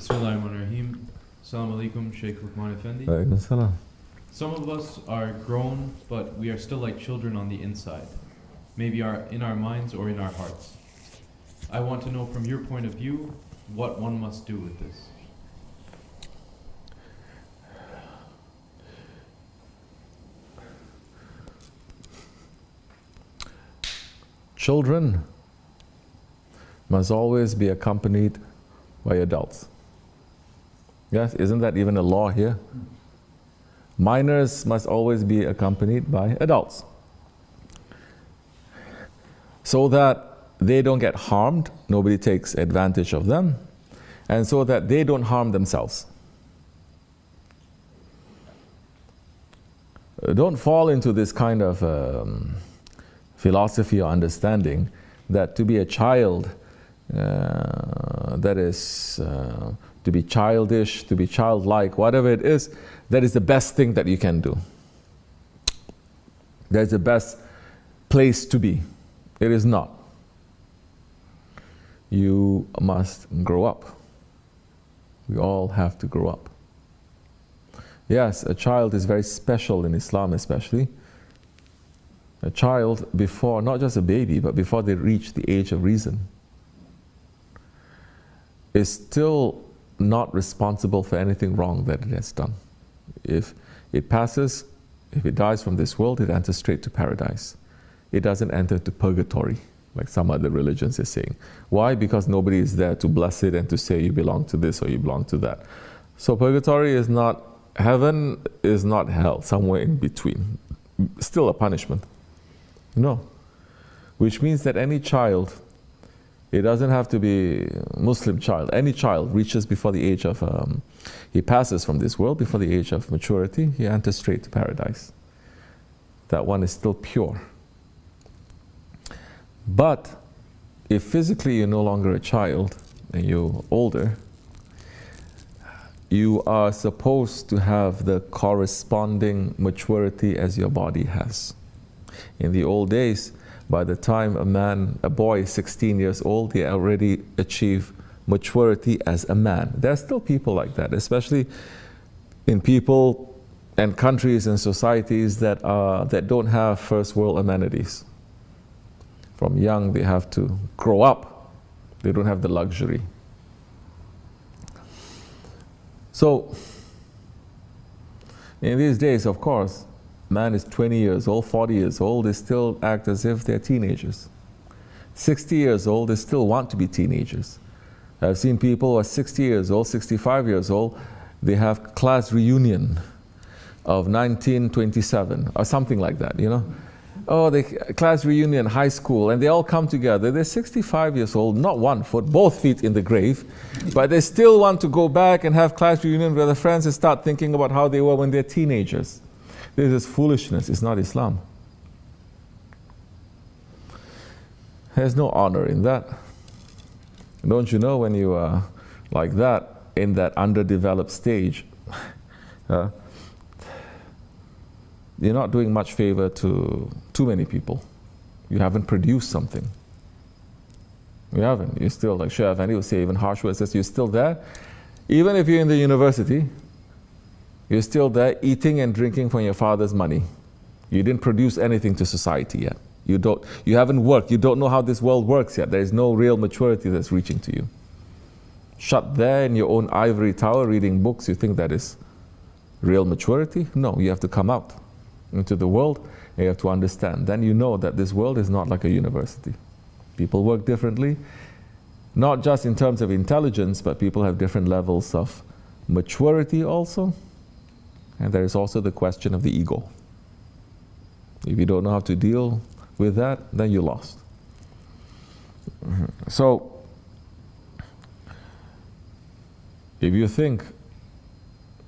Bismillahirrahmanirrahim. Assalamu alaikum, Shaykh Lokman Efendi. Some of us are grown, but we are still like children on the inside, maybe in our minds or in our hearts. I want to know from your point of view what one must do with this. Children must always be accompanied by adults. Yes, isn't that even a law here? Minors must always be accompanied by adults, so that they don't get harmed, nobody takes advantage of them, and so that they don't harm themselves. Don't fall into this kind of philosophy or understanding that to be a child, that is to be childish, to be childlike, whatever it is, that is the best thing that you can do. That is the best place to be. It is not. You must grow up. We all have to grow up. Yes, a child is very special in Islam especially. A child before, not just a baby, but before they reach the age of reason, is still not responsible for anything wrong that it has done. If it passes, if it dies from this world, it enters straight to paradise. It doesn't enter to purgatory, like some other religions are saying. Why? Because nobody is there to bless it and to say you belong to this or you belong to that. So purgatory is not heaven, is not hell, somewhere in between. Still a punishment. No. Which means that any child, it doesn't have to be a Muslim child, any child reaches before the age of, he passes from this world before the age of maturity, he enters straight to paradise. That one is still pure. But if physically you're no longer a child and you're older, you are supposed to have the corresponding maturity as your body has. In the old days, by the time a boy is 16 years old, they already achieve maturity as a man. There are still people like that, especially in people and countries and societies that don't have first world amenities. From young, they have to grow up. They don't have the luxury. So, in these days, of course, man is 20 years old, 40 years old, they still act as if they're teenagers. 60 years old, they still want to be teenagers. I've seen people who are 60 years old, 65 years old, they have class reunion of 1927 or something like that, you know. Oh, the class reunion, high school, and they all come together. They're 65 years old, not 1 foot, both feet in the grave, but they still want to go back and have class reunion with their friends and start thinking about how they were when they're teenagers. This is foolishness, it's not Islam. There's no honor in that. Don't you know when you are like that, in that underdeveloped stage, you're not doing much favor to too many people. You haven't produced something. You haven't. You're still, like Shaykh Efendi would say, even harsh words, says you're still there. Even if you're in the university, you're still there eating and drinking from your father's money. You didn't produce anything to society yet. You haven't worked. You don't know how this world works yet. There is no real maturity that's reaching to you. Shut there in your own ivory tower reading books, you think that is real maturity? No, you have to come out into the world and you have to understand. Then you know that this world is not like a university. People work differently, not just in terms of intelligence, but people have different levels of maturity also. And there is also the question of the ego. If you don't know how to deal with that, then you're lost. So, if you think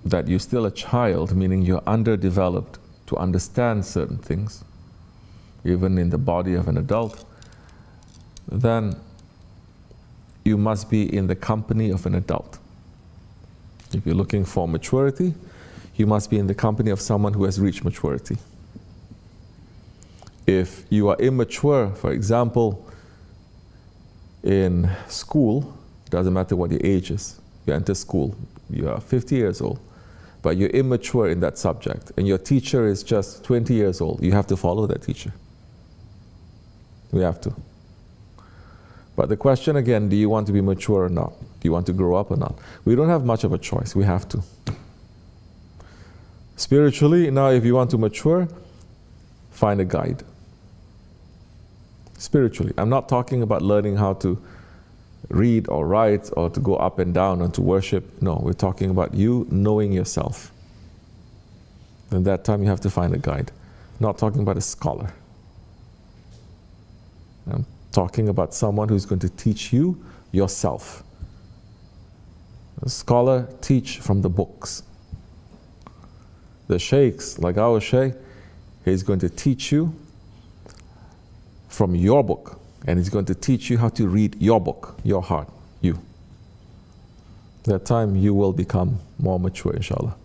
that you're still a child, meaning you're underdeveloped to understand certain things, even in the body of an adult, then you must be in the company of an adult. If you're looking for maturity, you must be in the company of someone who has reached maturity. If you are immature, for example, in school, doesn't matter what your age is, You enter school, you are 50 years old, but you're immature in that subject, and your teacher is just 20 years old. You have to follow that teacher. We have to. But the question again, do you want to be mature or not? Do you want to grow up or not? We don't have much of a choice. We have to. Spiritually, now if you want to mature, find a guide. Spiritually. I'm not talking about learning how to read or write or to go up and down and to worship. No, we're talking about you knowing yourself. And that time you have to find a guide. Not talking about a scholar. I'm talking about someone who's going to teach you yourself. A scholar teach from the books. The sheikhs, like our sheikh, he's going to teach you from your book, and he's going to teach you how to read your book, your heart, you. That time you will become more mature, inshallah.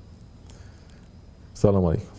Assalamu alaikum.